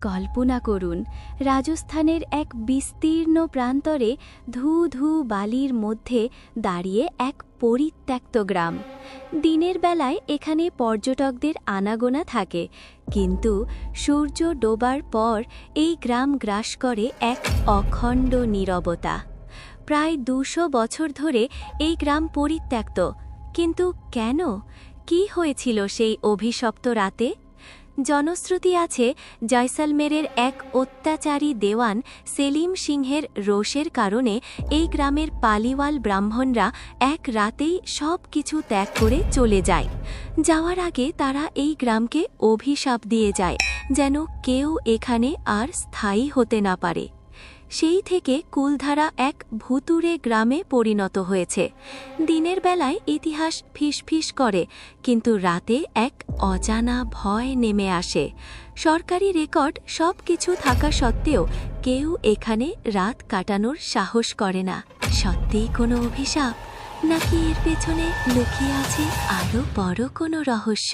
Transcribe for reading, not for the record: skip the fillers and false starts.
কল্পনা করুন, রাজস্থানের এক বিস্তীর্ণ প্রান্তরে ধূ ধূ বালির মধ্যে দাঁড়িয়ে এক পরিত্যক্ত গ্রাম। দিনের বেলায় এখানে পর্যটকদের আনাগোনা থাকে, কিন্তু সূর্য ডোবার পর এই গ্রাম গ্রাস করে এক অখণ্ড নীরবতা। প্রায় ২০০ বছর ধরে এই গ্রাম পরিত্যক্ত, কিন্তু কেন? কি হয়েছিল সেই অভিশপ্ত রাতে? জনশ্রুতি আছে, জয়সলমেরের এক অত্যাচারী দেওয়ান সেলিম সিংহের রোষের কারণে এই গ্রামের পালিওয়াল ব্রাহ্মণরা এক রাতেই সব কিছু ত্যাগ করে চলে যায়। যাওয়ার আগে তারা এই গ্রামকে অভিশাপ দিয়ে যায়, যেন কেউ এখানে আর স্থায়ী হতে না পারে। সেই থেকে কুলধারা এক ভুতুড়ে গ্রামে পরিণত হয়েছে। দিনের বেলায় ইতিহাস ফিসফিস করে, কিন্তু রাতে এক অজানা ভয় নেমে আসে। সরকারি রেকর্ড সব কিছু থাকা সত্ত্বেও কেউ এখানে রাত কাটানোর সাহস করে না। সত্যিই কোনো অভিশাপ, নাকি এর পেছনে লুকিয়ে আছে আরও বড় কোনো রহস্য?